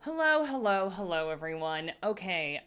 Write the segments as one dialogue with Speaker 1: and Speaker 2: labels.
Speaker 1: Hello, everyone. Okay,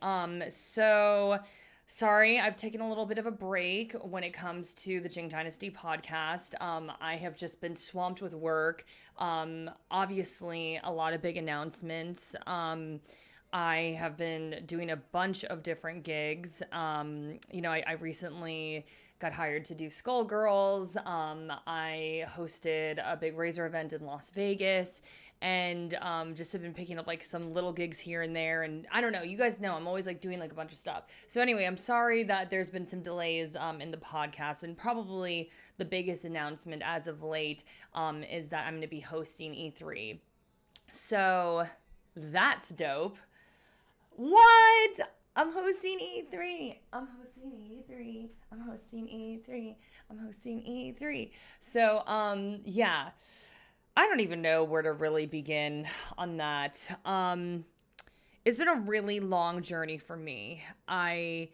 Speaker 1: so sorry, I've taken a little bit of a break when it comes to the Jing Dynasty podcast. I have just been swamped with work. Obviously, a lot of big announcements. I have been doing a bunch of different gigs. I recently got hired to do Skullgirls. I hosted a big Razor event in Las Vegas and just have been picking up like some little gigs here and there. And I don't know, you guys know I'm always like doing like a bunch of stuff. So anyway, I'm sorry that there's been some delays in the podcast, and probably the biggest announcement as of late is that I'm going to be hosting E3. So that's dope. What? I'm hosting E3. I'm hosting E3. I'm hosting E3. I'm hosting E3. So, yeah. I don't even know where to really begin on that. It's been a really long journey for me. I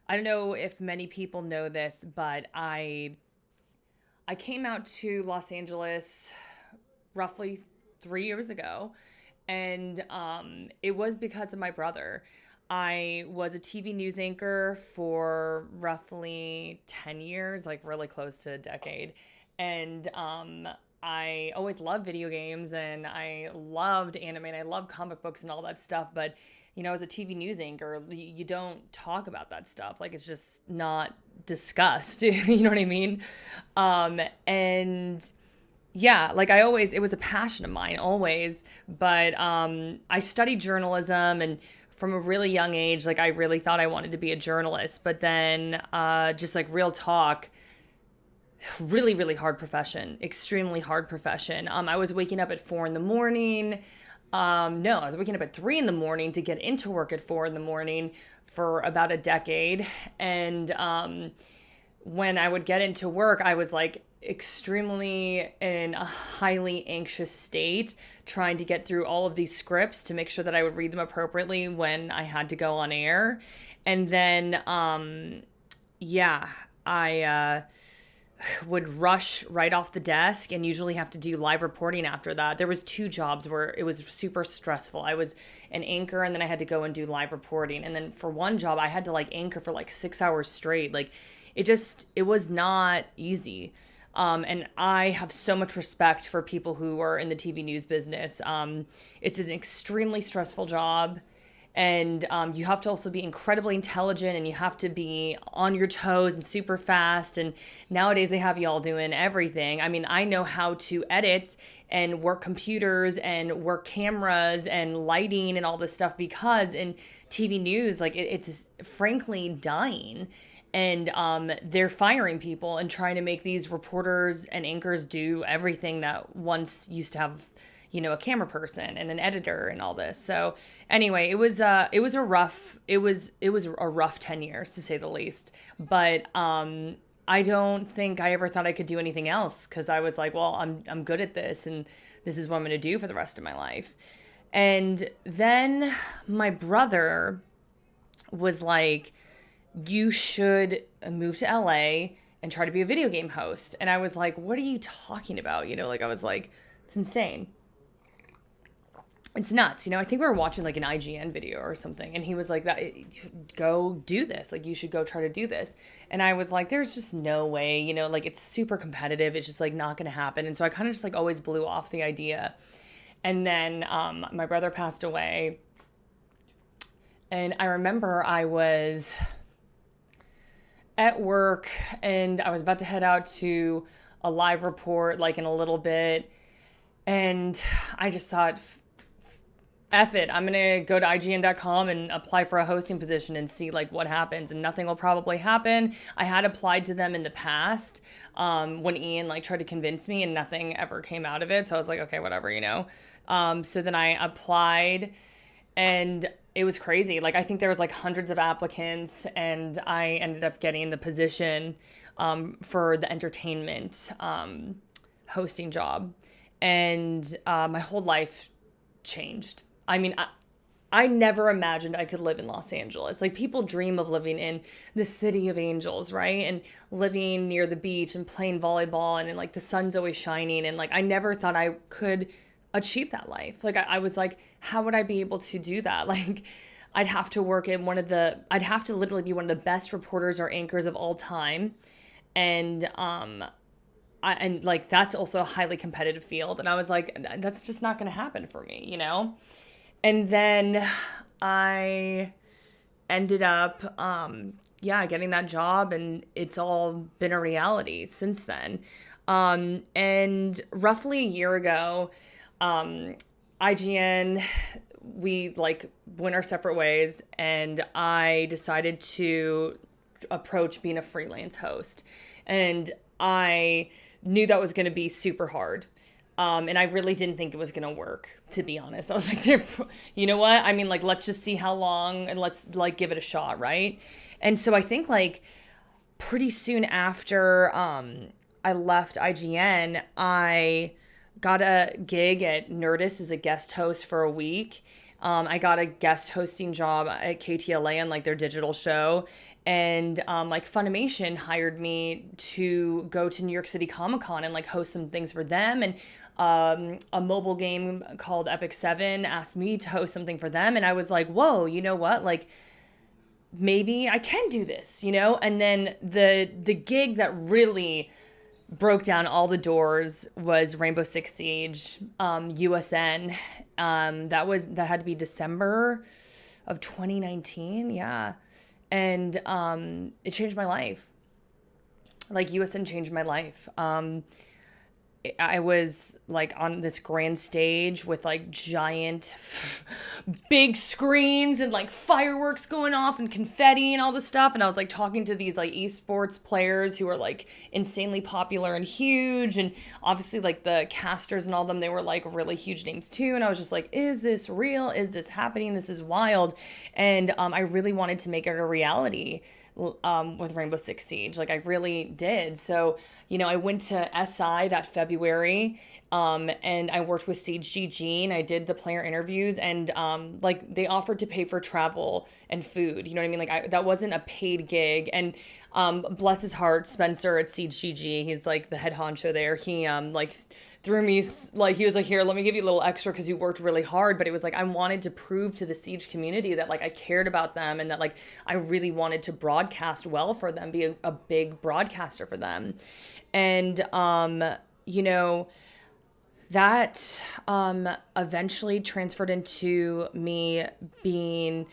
Speaker 1: don't know if many people know this, but I came out to Los Angeles roughly 3 years ago, and it was because of my brother. I was a TV news anchor for roughly 10 years, like really close to a decade. And I always loved video games and I loved anime and I loved comic books and all that stuff. But, as a TV news anchor, you don't talk about that stuff. Like, it's just not discussed. You know what I mean? And yeah, like it was a passion of mine always. But I studied journalism, and from a really young age, like I really thought I wanted to be a journalist. But then just like real talk, really, really hard profession, extremely hard profession. I was waking up at 4 in the morning. No, I was waking up at 3 in the morning to get into work at 4 in the morning for about a decade. And when I would get into work, I was like extremely in a highly anxious state, trying to get through all of these scripts to make sure that I would read them appropriately when I had to go on air. And then, yeah, I would rush right off the desk and usually have to do live reporting after that. There was two jobs where it was super stressful. I was an anchor and then I had to go and do live reporting. And then for one job, I had to like anchor for like 6 hours straight. Like it was not easy. And I have so much respect for people who are in the TV news business. It's an extremely stressful job. And you have to also be incredibly intelligent and you have to be on your toes and super fast. And nowadays they have you all doing everything. I mean, I know how to edit and work computers and work cameras and lighting and all this stuff because in TV news, like it's frankly dying. And they're firing people and trying to make these reporters and anchors do everything that once used to have a camera person and an editor and all this. So anyway, it was a rough 10 years to say the least. But I don't think I ever thought I could do anything else because I was like, well, I'm good at this and this is what I'm going to do for the rest of my life. And then my brother was like, you should move to LA and try to be a video game host. And I was like, what are you talking about? Like I was like, it's insane. It's nuts. I think we were watching like an IGN video or something, and he was like, "That go do this. Like, you should go try to do this." And I was like, "There's just no way. Like it's super competitive. It's just like not going to happen." And so I kind of just like always blew off the idea. And then my brother passed away, and I remember I was at work and I was about to head out to a live report like in a little bit, and I just thought, F it, I'm gonna go to IGN.com and apply for a hosting position and see like what happens, and nothing will probably happen. I had applied to them in the past when Ian like tried to convince me, and nothing ever came out of it. So I was like, okay, whatever. So then I applied, and it was crazy. Like I think there was like hundreds of applicants, and I ended up getting the position for the entertainment hosting job, and my whole life changed. I mean, I never imagined I could live in Los Angeles. Like people dream of living in the city of angels, right? And living near the beach and playing volleyball and like the sun's always shining. And like I never thought I could achieve that life. Like I was like, how would I be able to do that? Like I'd have to work in I'd have to literally be one of the best reporters or anchors of all time. And and like that's also a highly competitive field. And I was like, that's just not going to happen for me, you know? And then I ended up, yeah, getting that job, and it's all been a reality since then. And roughly a year ago, IGN, we like went our separate ways, and I decided to approach being a freelance host. And I knew that was going to be super hard. And I really didn't think it was going to work, to be honest. I was like, you know what? I mean, like, let's just see how long and let's like give it a shot, right? And so I think like pretty soon after I left IGN, I got a gig at Nerdist as a guest host for a week. I got a guest hosting job at KTLA on like their digital show. And like Funimation hired me to go to New York City Comic Con and like host some things for them. And a mobile game called Epic 7 asked me to host something for them. And I was like, whoa, you know what? Like, maybe I can do this, you know? And then the gig that really broke down all the doors was Rainbow Six Siege, USN. That had to be December of 2019. Yeah. And it changed my life. Like USN changed my life. I was like on this grand stage with like giant big screens and like fireworks going off and confetti and all this stuff. And I was like talking to these like esports players who are like insanely popular and huge. And obviously like the casters and all them, they were like really huge names too. And I was just like, is this real? Is this happening? This is wild. And I really wanted to make it a reality with Rainbow Six Siege. Like I really did. So, you know, I went to SI that February, and I worked with Siege GG, and I did the player interviews, and like they offered to pay for travel and food. You know what I mean? Like that wasn't a paid gig. And bless his heart, Spencer at Siege GG, he's like the head honcho there. He like threw me, like he was like, here, let me give you a little extra because you worked really hard. But it was like I wanted to prove to the Siege community that like I cared about them, and that like I really wanted to broadcast well for them, be a big broadcaster for them. And you know, that eventually transferred into me being,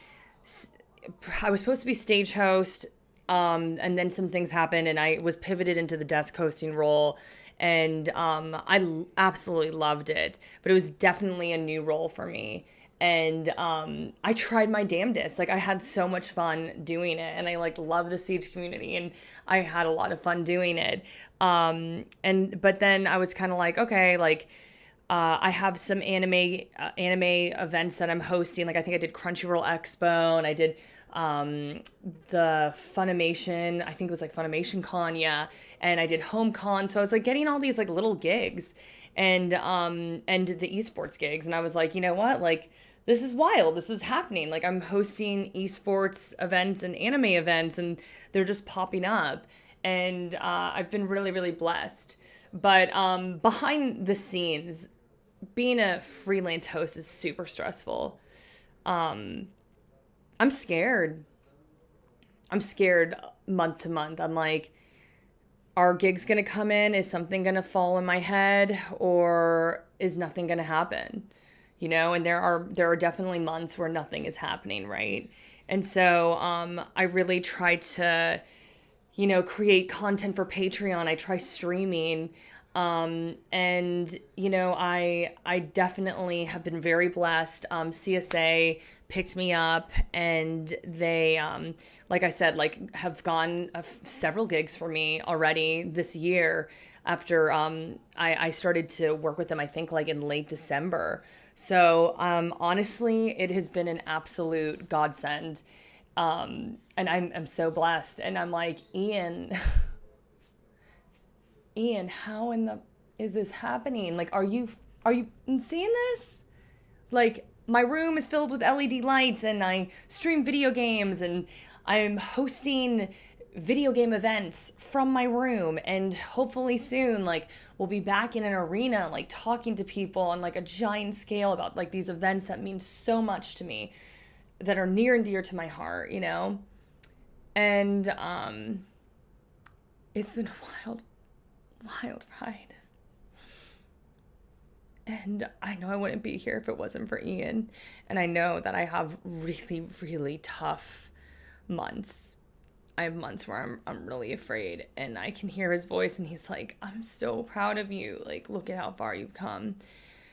Speaker 1: I was supposed to be stage host, and then some things happened and I was pivoted into the desk hosting role. And I absolutely loved it, but it was definitely a new role for me. And I tried my damnedest. Like I had so much fun doing it, and I like love the Siege community, and I had a lot of fun doing it. And but then I was kind of like, okay, like I have some anime events that I'm hosting. Like I think I did Crunchyroll Expo, and I did the Funimation, I think it was like Funimation Con, yeah, and I did Home Con. So I was like getting all these like little gigs, and the esports gigs, and I was like, you know what, like this is wild, this is happening. Like I'm hosting esports events and anime events, and they're just popping up, and I've been really, really blessed. But behind the scenes, being a freelance host is super stressful. I'm scared. I'm scared month to month. I'm like, are gigs going to come in? Is something going to fall in my head, or is nothing going to happen? You know, and there are definitely months where nothing is happening, right? And so I really try to, you know, create content for Patreon. I try streaming. And you know, I definitely have been very blessed. CSA picked me up, and they, like I said, like have gone several gigs for me already this year after, I started to work with them, I think like in late December. So, honestly, it has been an absolute godsend. And I'm so blessed, and I'm like, Ian, how in the is this happening? Like, are you seeing this? Like, my room is filled with LED lights, and I stream video games, and I'm hosting video game events from my room, and hopefully soon like we'll be back in an arena like talking to people on like a giant scale about like these events that mean so much to me, that are near and dear to my heart, you know? And it's been a wild ride. And I know I wouldn't be here if it wasn't for Ian. And I know that I have really, really tough months. I have months where I'm really afraid, and I can hear his voice and he's like, I'm so proud of you. Like, look at how far you've come.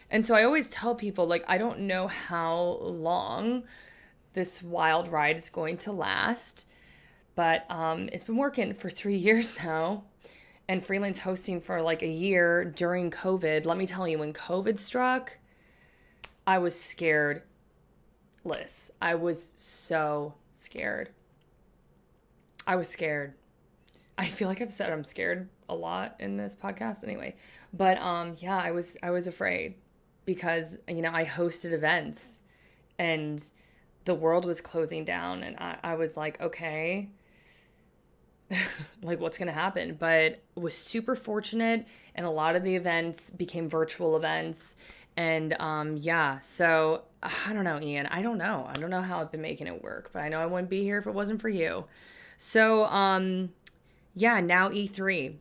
Speaker 1: And so I always tell people, like, I don't know how long this wild ride is going to last, but it's been working for 3 years now, and freelance hosting for like a year during COVID. Let me tell you, when COVID struck, I was scared. I was so scared. I was scared. I feel like I've said I'm scared a lot in this podcast anyway. But yeah, I was afraid because, you know, I hosted events and the world was closing down, and I was like, okay, like what's going to happen? But was super fortunate, and a lot of the events became virtual events. And yeah, so I don't know, Ian. I don't know how I've been making it work, but I know I wouldn't be here if it wasn't for you. So, yeah, now E3.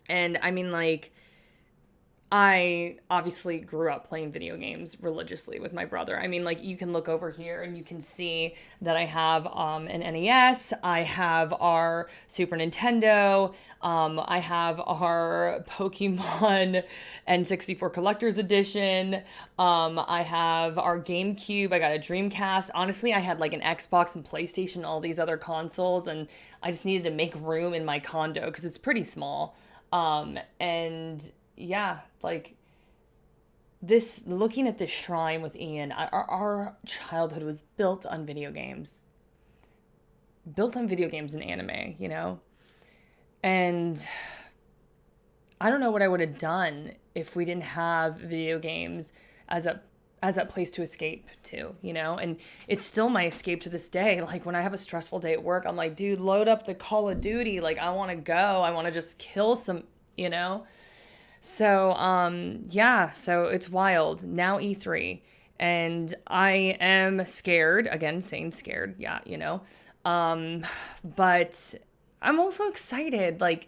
Speaker 1: And I mean, like, I obviously grew up playing video games religiously with my brother. I mean, like, you can look over here and you can see that I have an NES, I have our Super Nintendo, I have our Pokemon N64 Collector's Edition, I have our GameCube, I got a Dreamcast. Honestly, I had like an Xbox and PlayStation, all these other consoles, and I just needed to make room in my condo because it's pretty small. And yeah, like this, looking at this shrine with Ian, our childhood was built on video games and anime, you know? And I don't know what I would have done if we didn't have video games as a place to escape to, you know? And it's still my escape to this day. Like when I have a stressful day at work, I'm like, dude, load up the Call of Duty. Like I want to go. I want to just kill some, you know? So, yeah, so it's wild. Now E3. And I am scared. Again, saying scared. Yeah, you know. But I'm also excited. Like,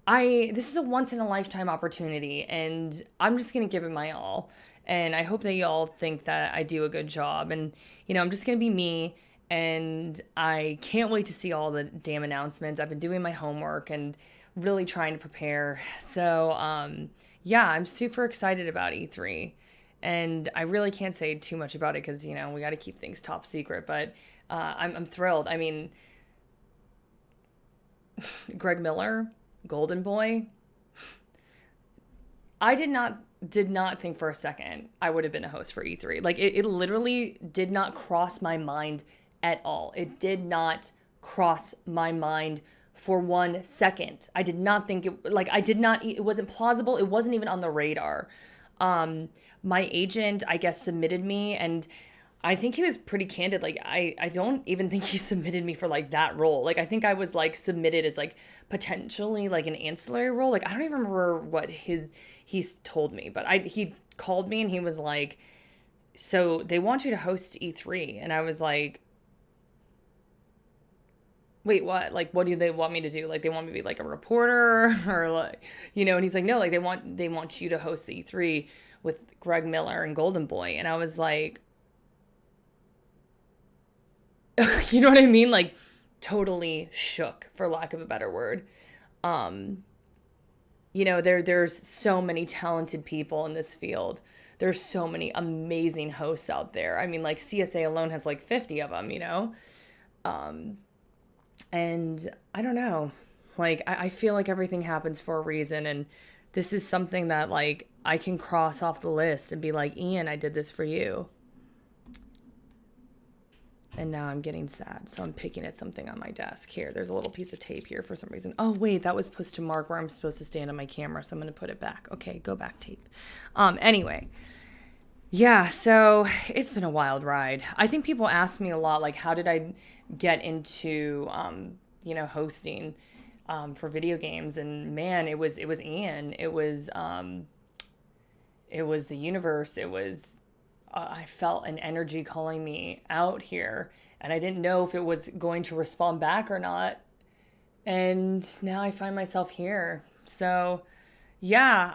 Speaker 1: this is a once in a lifetime opportunity, and I'm just going to give it my all. And I hope that y'all think that I do a good job. And, you know, I'm just going to be me. And I can't wait to see all the damn announcements. I've been doing my homework and really trying to prepare. So, yeah, I'm super excited about E3. And I really can't say too much about it because, you know, we got to keep things top secret. But I'm thrilled. I mean, Greg Miller, Golden Boy. I did not think for a second I would have been a host for E3. Like, it literally did not cross my mind at all. It did not cross my mind for 1 second. I did not think it wasn't plausible. It wasn't even on the radar. My agent, I guess, submitted me, and I think he was pretty candid. Like, I don't even think he submitted me for like that role. Like, I think I was like submitted as like potentially like an ancillary role. Like, I don't even remember what he's told me, but he called me and he was like, so they want you to host E3. And I was like, wait, what? Like, what do they want me to do? Like, they want me to be like a reporter or like, you know, and he's like, no, like they want you to host the E3 with Greg Miller and Golden Boy. And I was like, you know what I mean? Like totally shook, for lack of a better word. You know, there's so many talented people in this field. There's so many amazing hosts out there. I mean, like CSA alone has like 50 of them, you know? And I don't know, like, I feel like everything happens for a reason. And this is something that like I can cross off the list and be like, Ian, I did this for you. And now I'm getting sad. So I'm picking at something on my desk here. There's a little piece of tape here for some reason. Oh, wait, that was supposed to mark where I'm supposed to stand on my camera. So I'm going to put it back. Okay, go back tape. Anyway. Yeah, so it's been a wild ride. I think people ask me a lot, like, how did I get into hosting for video games. And man, it was Ian. It was the universe. I felt an energy calling me out here, and I didn't know if it was going to respond back or not. And now I find myself here. So yeah,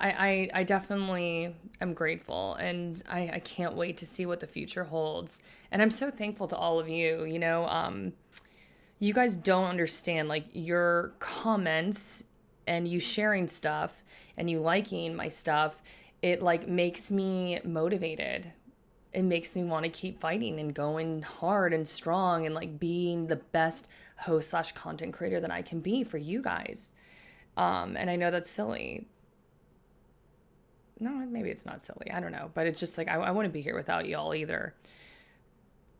Speaker 1: I definitely am grateful, and I can't wait to see what the future holds. And I'm so thankful to all of you. You guys don't understand, like, your comments and you sharing stuff and you liking my stuff. It like makes me motivated. It makes me want to keep fighting and going hard and strong and like being the best host slash content creator that I can be for you guys. And I know that's silly. No, maybe it's not silly. I don't know. But it's just like, I wouldn't be here without y'all either.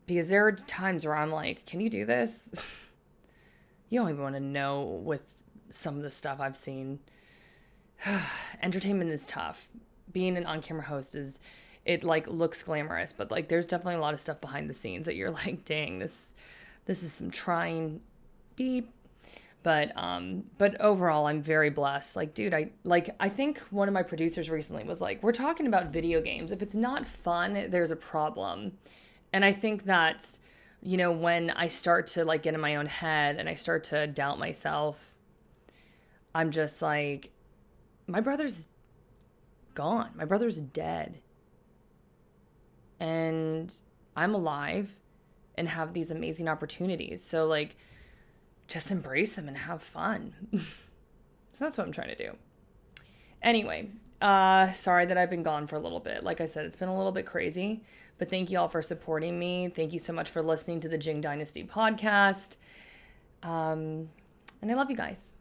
Speaker 1: Because there are times where I'm like, can you do this? You don't even want to know with some of the stuff I've seen. Entertainment is tough. Being an on-camera host it like looks glamorous, but like there's definitely a lot of stuff behind the scenes that you're like, dang, this is some trying beep. But overall, I'm very blessed. Like, dude, I think one of my producers recently was like, we're talking about video games. If it's not fun, there's a problem. And I think that's, when I start to like get in my own head and I start to doubt myself, I'm just like, my brother's gone. My brother's dead. And I'm alive and have these amazing opportunities. So like, just embrace them and have fun. So that's what I'm trying to do. Anyway, sorry that I've been gone for a little bit. Like I said, it's been a little bit crazy, but thank you all for supporting me. Thank you so much for listening to the Jing Dynasty podcast. And I love you guys.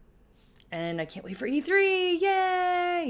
Speaker 1: And I can't wait for E3. Yay!